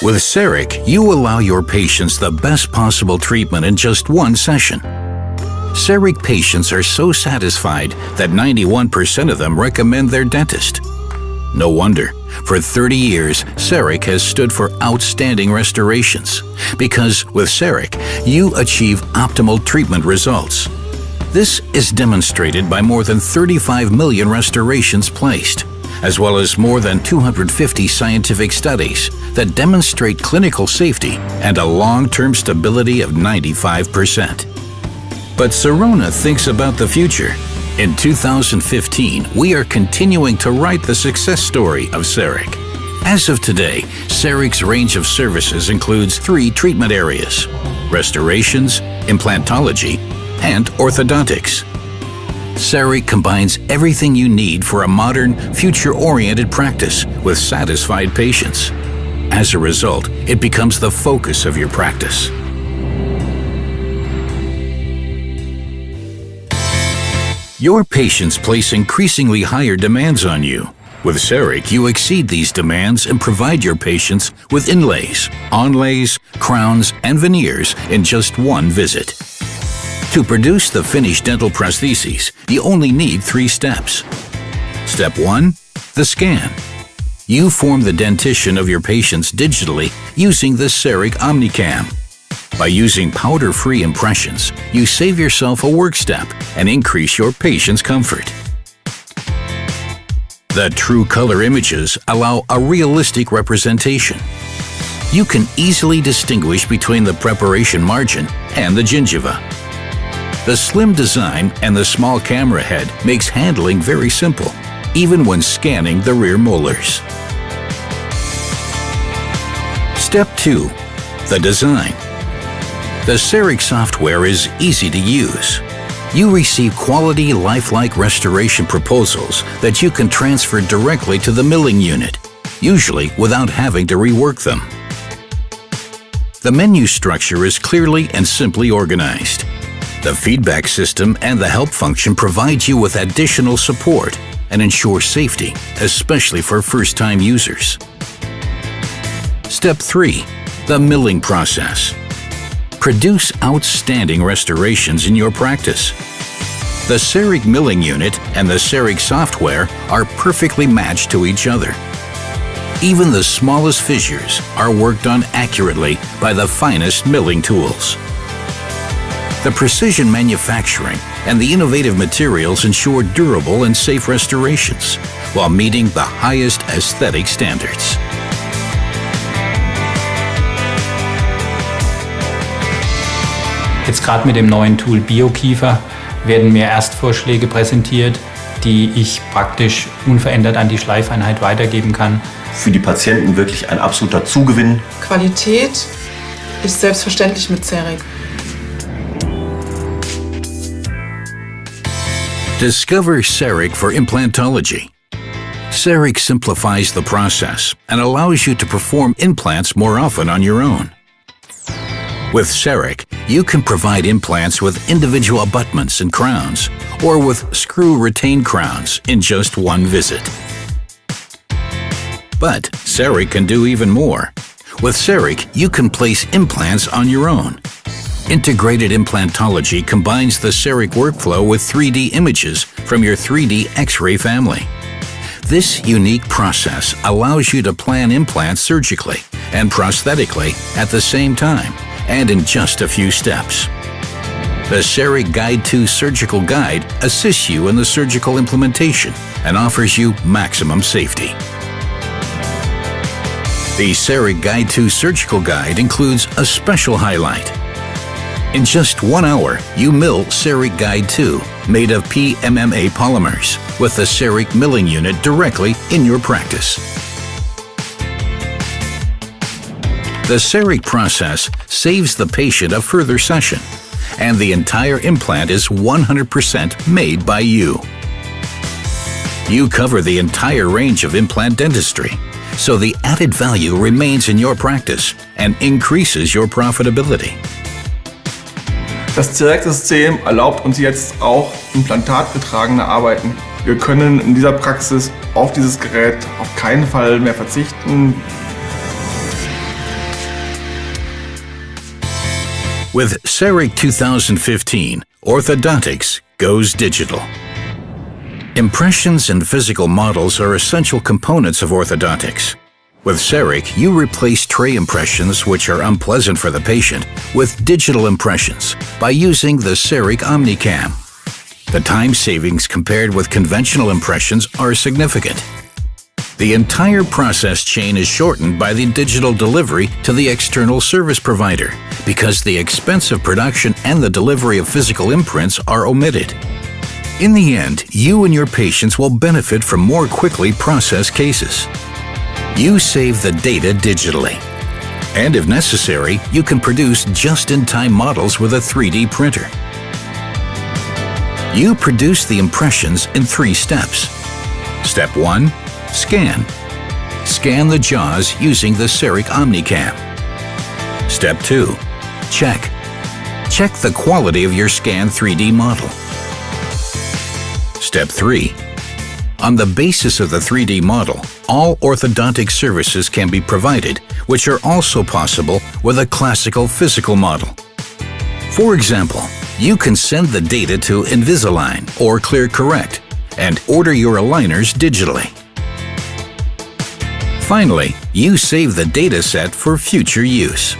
With CEREC, you allow your patients the best possible treatment in just one session. CEREC patients are so satisfied that 91% of them recommend their dentist. No wonder. For 30 years, CEREC has stood for outstanding restorations, because with CEREC, you achieve optimal treatment results. This is demonstrated by more than 35 million restorations placed, as well as more than 250 scientific studies that demonstrate clinical safety and a long-term stability of 95%. But Sirona thinks about the future. In 2015, we are continuing to write the success story of CEREC. As of today, CEREC's range of services includes 3 treatment areas: restorations, implantology, and orthodontics. CEREC combines everything you need for a modern, future-oriented practice with satisfied patients. As a result, it becomes the focus of your practice. Your patients place increasingly higher demands on you. With CEREC, you exceed these demands and provide your patients with inlays, onlays, crowns, and veneers in just one visit. To produce the finished dental prostheses, you only need 3 steps. Step 1. The scan. You form the dentition of your patients digitally using the CEREC OmniCam. By using powder-free impressions, you save yourself a work step and increase your patient's comfort. The true color images allow a realistic representation. You can easily distinguish between the preparation margin and the gingiva. The slim design and the small camera head makes handling very simple, even when scanning the rear molars. Step 2. The design. The CEREC software is easy to use. You receive quality, lifelike restoration proposals that you can transfer directly to the milling unit, usually without having to rework them. The menu structure is clearly and simply organized. The feedback system and the help function provide you with additional support and ensure safety, especially for first-time users. Step 3. The milling process. Produce outstanding restorations in your practice. The CEREC milling unit and the CEREC software are perfectly matched to each other. Even the smallest fissures are worked on accurately by the finest milling tools. The precision manufacturing and the innovative materials ensure durable and safe restorations while meeting the highest aesthetic standards. Jetzt gerade mit dem neuen Tool BioKiefer werden mir Erstvorschläge präsentiert, die ich praktisch unverändert an die Schleifeinheit weitergeben kann. Für die Patienten wirklich ein absoluter Zugewinn. Qualität ist selbstverständlich mit CEREC. Discover CEREC for implantology. CEREC simplifies the process and allows you to perform implants more often on your own. With CEREC, you can provide implants with individual abutments and crowns, or with screw-retained crowns in just one visit. But CEREC can do even more. With CEREC, you can place implants on your own. Integrated implantology combines the CEREC workflow with 3D images from your 3D X-ray family. This unique process allows you to plan implants surgically and prosthetically at the same time, and in just a few steps. The CEREC Guide 2 Surgical Guide assists you in the surgical implementation and offers you maximum safety. The CEREC Guide 2 Surgical Guide includes a special highlight. In just 1 hour, you mill CEREC Guide 2, made of PMMA polymers, with the CEREC milling unit directly in your practice. The CEREC process saves the patient a further session, and the entire implant is 100% made by you. You cover the entire range of implant dentistry, so the added value remains in your practice and increases your profitability. Das CEREC-System erlaubt uns jetzt auch implantatgetragene Arbeiten. Wir können in dieser Praxis auf dieses Gerät auf keinen Fall mehr verzichten. With CEREC 2015, orthodontics goes digital. Impressions and physical models are essential components of orthodontics. With CEREC, you replace tray impressions, which are unpleasant for the patient, with digital impressions by using the CEREC OmniCam. The time savings compared with conventional impressions are significant. The entire process chain is shortened by the digital delivery to the external service provider because the expensive production and the delivery of physical imprints are omitted. In the end, you and your patients will benefit from more quickly processed cases. You save the data digitally. And if necessary, you can produce just-in-time models with a 3D printer. You produce the impressions in 3 steps. Step 1. Scan. Scan the jaws using the CEREC OmniCam. Step 2. Check. Check the quality of your scanned 3D model. Step 3. On the basis of the 3D model, all orthodontic services can be provided, which are also possible with a classical physical model. For example, you can send the data to Invisalign or ClearCorrect and order your aligners digitally. Finally, you save the data set for future use.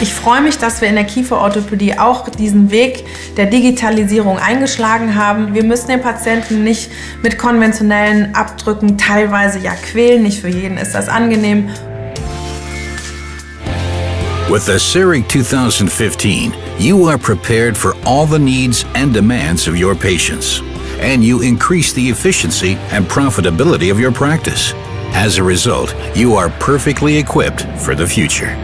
Ich freue mich, dass wir in der Kieferorthopädie auch diesen Weg der Digitalisierung eingeschlagen haben. Wir müssen den Patienten nicht mit konventionellen Abdrücken teilweise ja quälen. Nicht für jeden ist das angenehm. With the CEREC 2015, you are prepared for all the needs and demands of your patients, and you increase the efficiency and profitability of your practice. As a result, you are perfectly equipped for the future.